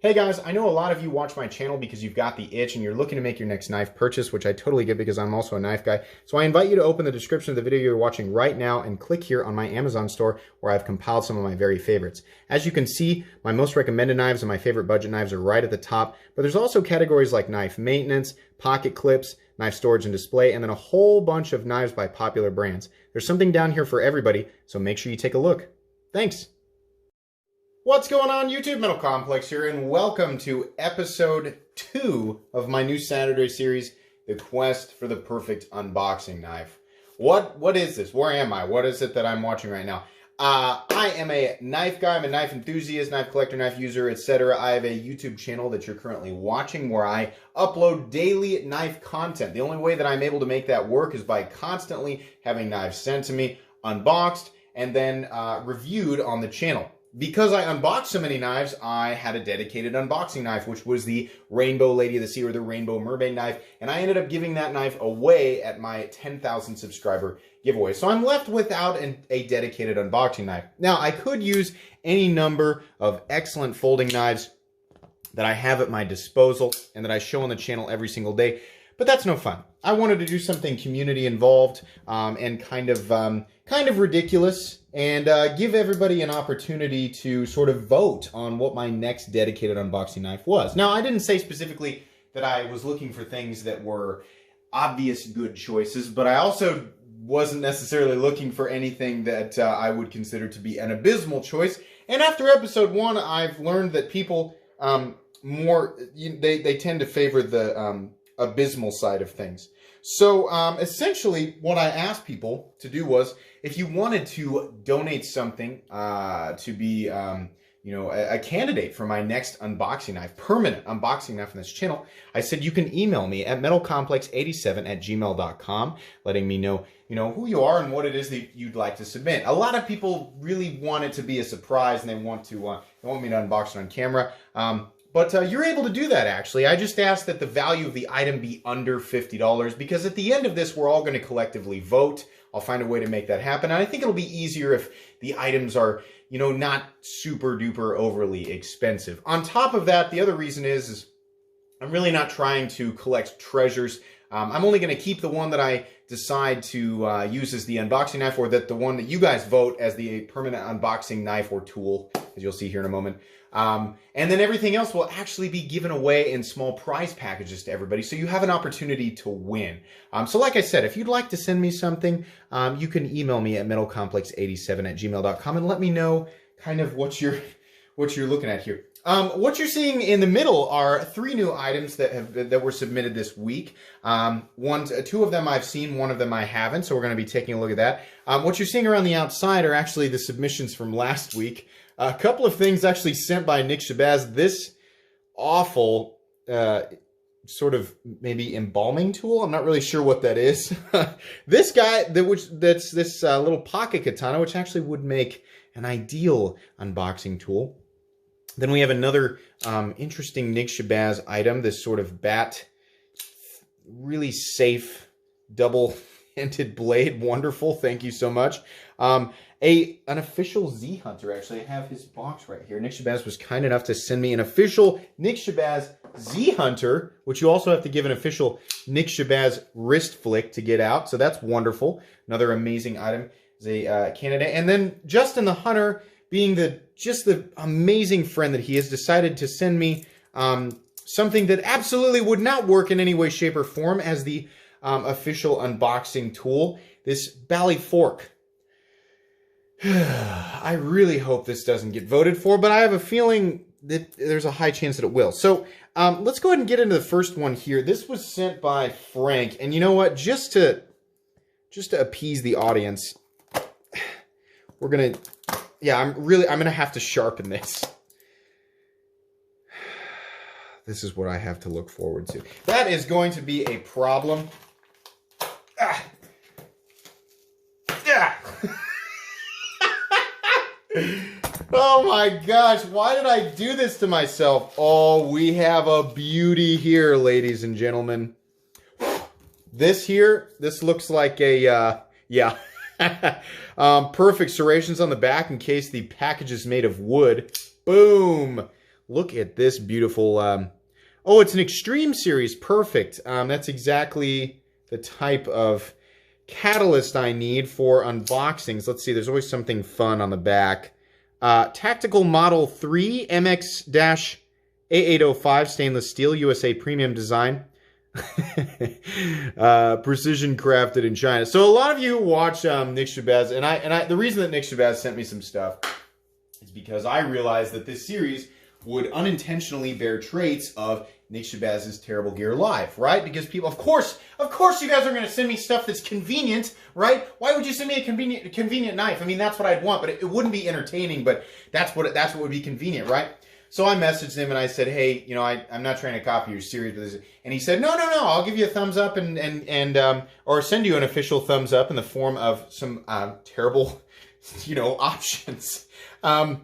Hey guys, I know a lot of you watch my channel because you've got the itch and you're looking to make your next knife purchase, which I totally get because I'm also a knife guy. So I invite you to open the description of the video you're watching right now and click here on my Amazon store where I've compiled some of my very favorites. As you can see, my most recommended knives and my favorite budget knives are right at the top, but there's also categories like knife maintenance, pocket clips, knife storage and display, and then a whole bunch of knives by popular brands. There's something down here for everybody, so make sure you take a look. Thanks. What's going on YouTube? Metal Complex here, and welcome to episode 2 of my new Saturday series, The Quest for the Perfect Unboxing Knife. What is this? Where am I? What is it that I'm watching right now? I am a knife guy, I'm a knife enthusiast, knife collector, knife user, etc. I have a YouTube channel that you're currently watching where I upload daily knife content. The only way that I'm able to make that work is by constantly having knives sent to me, unboxed, and then reviewed on the channel. Because I unboxed so many knives, I had a dedicated unboxing knife, which was the Rainbow Lady of the Sea or the Rainbow Mermaid knife, and I ended up giving that knife away at my 10,000 subscriber giveaway. So I'm left without a dedicated unboxing knife. Now, I could use any number of excellent folding knives that I have at my disposal and that I show on the channel every single day, but that's no fun. I wanted to do something community involved and kind of ridiculous, and give everybody an opportunity to sort of vote on what my next dedicated unboxing knife was. Now, I didn't say specifically that I was looking for things that were obvious good choices, but I also wasn't necessarily looking for anything that I would consider to be an abysmal choice. And after episode 1, I've learned that people they tend to favor the abysmal side of things. So essentially what I asked people to do was, if you wanted to donate something to be a candidate for my next unboxing knife, permanent unboxing knife on this channel, I said you can email me at metalcomplex87@gmail.com, letting me know who you are and what it is that you'd like to submit. A lot of people really want it to be a surprise, and they want me to unbox it on camera. But you're able to do that, actually. I just asked that the value of the item be under $50, because at the end of this, we're all going to collectively vote. I'll find a way to make that happen. And I think it'll be easier if the items are, not super duper overly expensive. On top of that, the other reason is I'm really not trying to collect treasures. I'm only going to keep the one that I decide to use as the unboxing knife, or the one that you guys vote as the permanent unboxing knife or tool, as you'll see here in a moment. And then everything else will actually be given away in small prize packages to everybody, so you have an opportunity to win. So like I said, if you'd like to send me something, you can email me at metalcomplex87@gmail.com and let me know kind of what you're looking at here. What you're seeing in the middle are 3 new items that were submitted this week. 2 of them I've seen, 1 of them I haven't, so we're going to be taking a look at that. What you're seeing around the outside are actually the submissions from last week. A couple of things actually sent by Nick Shabazz. This awful sort of maybe embalming tool. I'm not really sure what that is. This guy, that's this little pocket katana, which actually would make an ideal unboxing tool. Then we have another interesting Nick Shabazz item, this sort of really safe double-handed blade. Wonderful. Thank you so much. An official Z Hunter, actually. I have his box right here. Nick Shabazz was kind enough to send me an official Nick Shabazz Z Hunter, which you also have to give an official Nick Shabazz wrist flick to get out. So that's wonderful. Another amazing item is a candidate. And then Justin the Hunter, being just the amazing friend that he has, decided to send me something that absolutely would not work in any way, shape, or form as the official unboxing tool. This Bally Fork. I really hope this doesn't get voted for, but I have a feeling that there's a high chance that it will. So let's go ahead and get into the first one here. This was sent by Frank, and you know what? Just to appease the audience, we're gonna, I'm gonna have to sharpen this. This is what I have to look forward to. That is going to be a problem. Oh my gosh, why did I do this to myself? Oh, we have a beauty here, ladies and gentlemen. This looks like a, perfect serrations on the back in case the package is made of wood. Boom. look at this beautiful... oh, it's an Extreme Series. Perfect. That's exactly the type of catalyst I need for unboxings. Let's see, there's always something fun on the back. Tactical Model 3 MX-A805 stainless steel USA premium design. Precision crafted in China. So a lot of you watch Nick Shabazz, and the reason that Nick Shabazz sent me some stuff is because I realized that this series would unintentionally bear traits of Nick Shabazz's Terrible Gear Live, right? Because people, of course you guys are going to send me stuff that's convenient, right? Why would you send me a convenient knife? I mean, that's what I'd want, but it wouldn't be entertaining, but that's what would be convenient, right? So I messaged him and I said, hey, you know, I'm not trying to copy your series, and he said, no, I'll give you a thumbs up or send you an official thumbs up in the form of some terrible, you know, options. So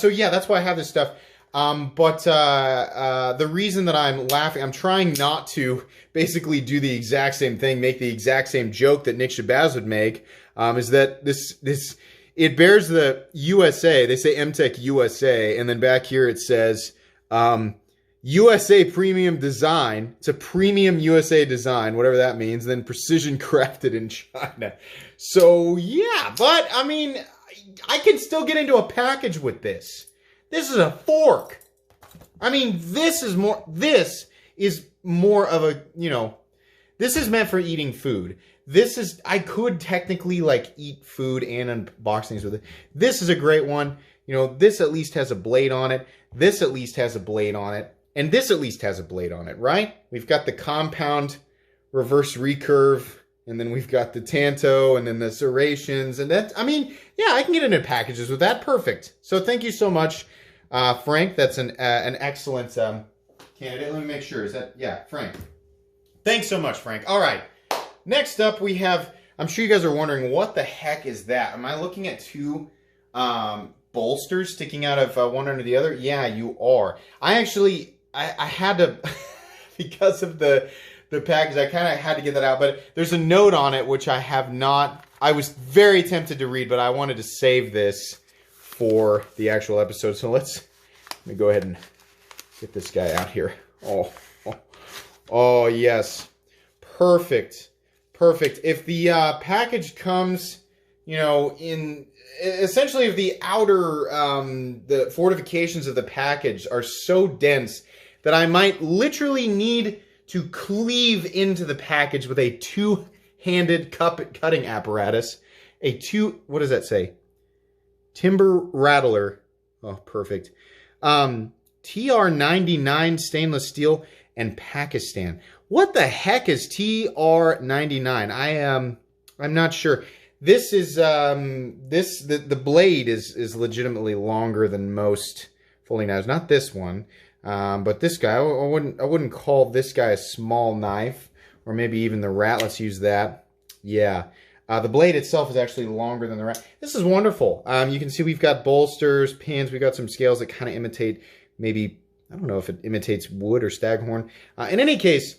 yeah, that's why I have this stuff. The reason that I'm laughing, I'm trying not to basically do the exact same thing, make the exact same joke that Nick Shabazz would make, is that it bears the USA. They say MTech USA, and then back here it says USA Premium Design. It's a premium USA design, whatever that means. Then precision crafted in China. So yeah, but I mean, I can still get into a package with this. This is a fork. I mean, this is more of a, you know, this is meant for eating food. I could technically like eat food and unboxings with it. This is a great one. You know, this at least has a blade on it. This at least has a blade on it. And this at least has a blade on it, right? We've got the compound reverse recurve, and then we've got the Tanto, and then the serrations, and that, I mean, yeah, I can get into packages with that. Perfect. So thank you so much, Frank. That's an excellent candidate. Let me make sure. Is that, yeah, Frank. Thanks so much, Frank. All right. Next up, we have, I'm sure you guys are wondering, what the heck is that? Am I looking at two bolsters sticking out of one under the other? Yeah, you are. I actually, I had to, because of the package, I kind of had to get that out. But there's a note on it, which I have not, I was very tempted to read, but I wanted to save this for the actual episode. So let me go ahead and get this guy out here. Oh yes. Perfect. Perfect. If the package comes, you know, essentially if the outer, the fortifications of the package are so dense that I might literally need to cleave into the package with a two-handed cutting apparatus. What does that say? Timber Rattler. Oh, perfect. TR99 stainless steel and Pakistan. What the heck is TR99? I'm not sure. This is the blade is legitimately longer than most folding knives. Not this one, but this guy. I wouldn't call this guy a small knife, or maybe even the Rat. Let's use that. Yeah. The blade itself is actually longer than the Rat. This is wonderful. You can see we've got bolsters, pins. We've got some scales that kind of imitate, maybe, I don't know if it imitates wood or staghorn. In any case,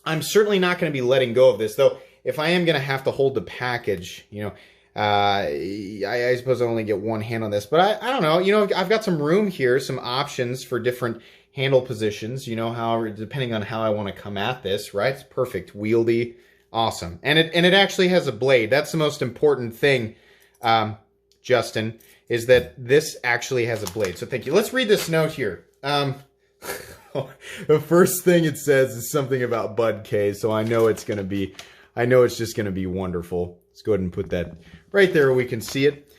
I'm certainly not going to be letting go of this, though. If I am going to have to hold the package, you know, I suppose I only get one hand on this. But I don't know. You know, I've got some room here, some options for different handle positions, you know, however, depending on how I want to come at this, right? It's perfect. Wieldy. Awesome. And it actually has a blade. That's the most important thing, Justin, is that this actually has a blade. So thank you. Let's read this note here. The first thing it says is something about Bud K, so I know it's just going to be wonderful. Let's go ahead and put that right there where we can see it.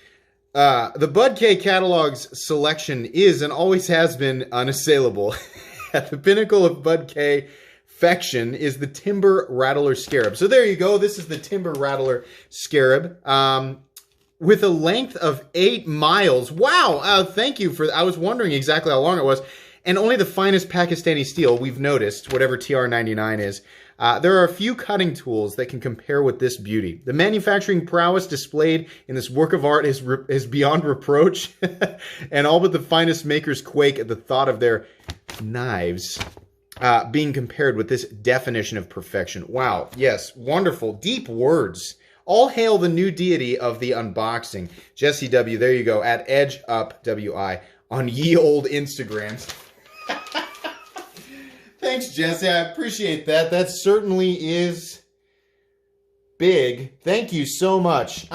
The Bud K catalog's selection is and always has been unassailable. At the pinnacle of Bud K fection is the Timber Rattler Scarab. So there you go. This is the Timber Rattler Scarab. With a length of 8 miles. Wow. Thank you for, I was wondering exactly how long it was. And only the finest Pakistani steel, we've noticed, whatever TR99 is. There are a few cutting tools that can compare with this beauty. The manufacturing prowess displayed in this work of art is beyond reproach. And all but the finest makers quake at the thought of their knives being compared with this definition of perfection. Wow. Yes. Wonderful. Deep words. All hail the new deity of the unboxing. Jesse W., there you go, at Edge Up WI on ye old Instagrams. Thanks, Jesse. I appreciate that. That certainly is big. Thank you so much.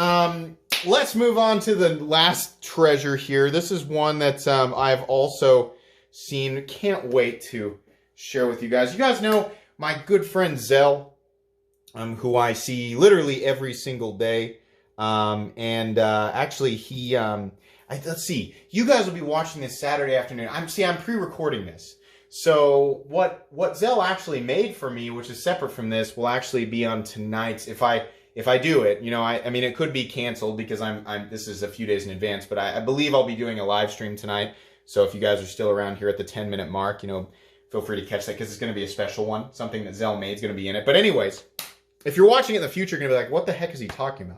Let's move on to the last treasure here. This is one that I've also seen. Can't wait to share with you guys. You guys know my good friend Zell, who I see literally every single day. Actually, he... let's see. You guys will be watching this Saturday afternoon. I'm pre-recording this. So what Zell actually made for me, which is separate from this, will actually be on tonight's. If I do it, you know, I mean, it could be canceled because this is a few days in advance, but I believe I'll be doing a live stream tonight. So if you guys are still around here at the 10-minute mark, you know, feel free to catch that because it's going to be a special one. Something that Zell made is going to be in it. But anyways, if you're watching it in the future, you're going to be like, what the heck is he talking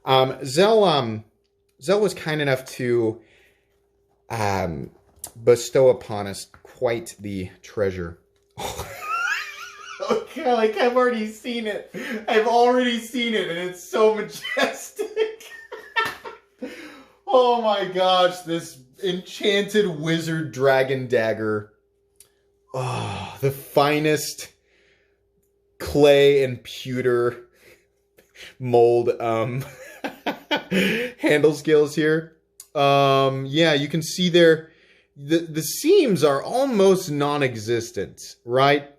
about? Zell was kind enough to bestow upon us quite the treasure. Okay, like I've already seen it. I've already seen it, and it's so majestic. Oh my gosh, this enchanted wizard dragon dagger. Oh, the finest clay and pewter mold handle skills here. Yeah, you can see there the seams are almost non-existent, right?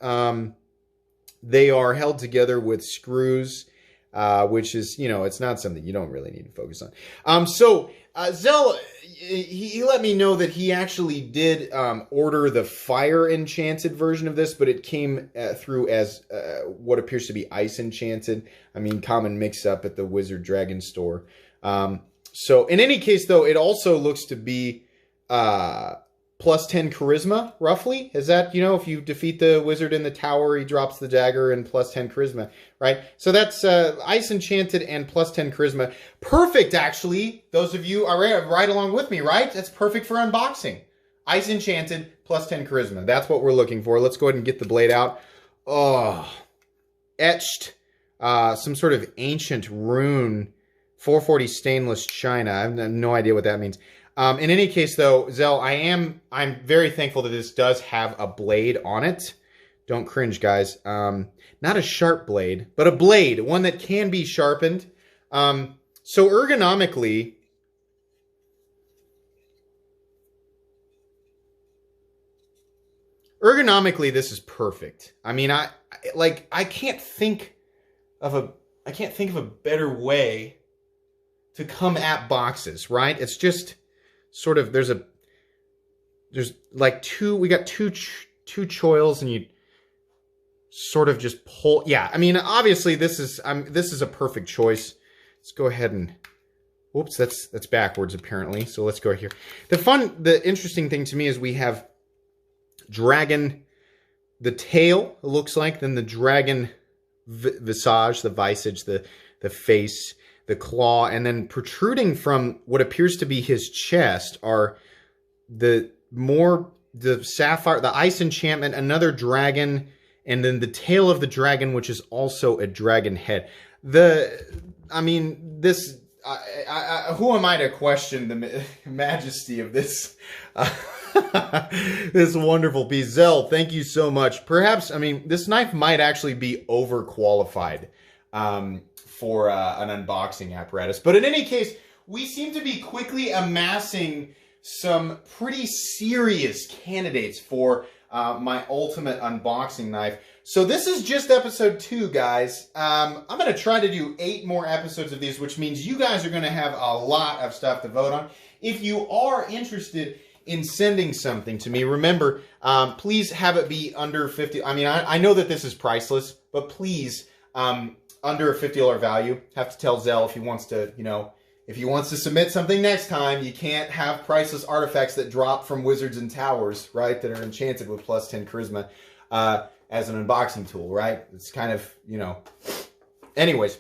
They are held together with screws, which is, you know, it's not something you don't really need to focus on. Zell, he let me know that he actually did order the fire enchanted version of this, but it came through as what appears to be ice enchanted. I mean, common mix-up at the Wizard Dragon store. So in any case, though, it also looks to be plus 10 charisma, roughly. Is that, you know, if you defeat the wizard in the tower, he drops the dagger and plus 10 charisma, right? So that's ice enchanted and plus 10 charisma. Perfect, actually. Those of you are right along with me, right? That's perfect for unboxing. Ice enchanted plus 10 charisma. That's what we're looking for. Let's go ahead and get the blade out. Oh, etched some sort of ancient rune. 440 stainless china. I have no idea what that means. In any case, though, Zell, I'm very thankful that this does have a blade on it. Don't cringe, guys. Not a sharp blade, but a blade, one that can be sharpened. So ergonomically, this is perfect. I mean, I can't think of a better way to come at boxes, right? It's just sort of, there's like we got two choils, and you sort of just pull. Yeah, I mean, obviously this is a perfect choice. Let's go ahead and, whoops, that's backwards apparently. So let's go here. The interesting thing to me is we have dragon, the tail, it looks like, then the dragon visage, the visage, the face, the claw, and then protruding from what appears to be his chest are the sapphire, the ice enchantment, another dragon, and then the tail of the dragon, which is also a dragon head. I mean, this, who am I to question the majesty of this, this wonderful piece? Zell, thank you so much. Perhaps, I mean, this knife might actually be overqualified for an unboxing apparatus. But in any case, we seem to be quickly amassing some pretty serious candidates for my ultimate unboxing knife. So this is just episode 2, guys. I'm going to try to do 8 more episodes of these, which means you guys are going to have a lot of stuff to vote on. If you are interested in sending something to me, remember, please have it be under 50. I mean, I know that this is priceless, but please, under a $50 value. Have to tell Zell if he wants to, you know, if he wants to submit something next time, you can't have priceless artifacts that drop from wizards and towers, right, that are enchanted with plus 10 charisma as an unboxing tool, right? It's kind of, you know. Anyways,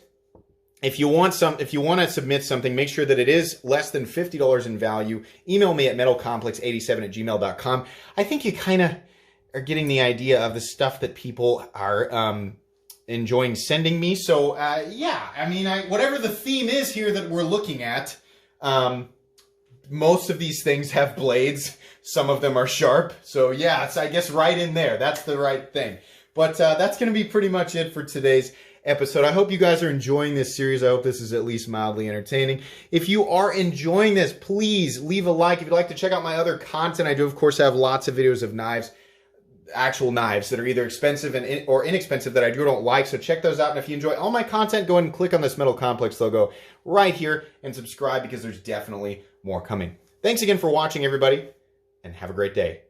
if you want to submit something, make sure that it is less than $50 in value. Email me at metalcomplex87@gmail.com. I think you kind of are getting the idea of the stuff that people are enjoying sending me. So yeah, I mean, whatever the theme is here that we're looking at, most of these things have blades. Some of them are sharp. So yeah, it's, I guess, right in there. That's the right thing. But that's going to be pretty much it for today's episode. I hope you guys are enjoying this series. I hope this is at least mildly entertaining. If you are enjoying this, please leave a like. If you'd like to check out my other content, I do, of course, have lots of videos of knives, actual knives that are either expensive or inexpensive that I don't like. So check those out. And if you enjoy all my content, go ahead and click on this Metal Complex logo right here and subscribe, because there's definitely more coming. Thanks again for watching, everybody, and have a great day.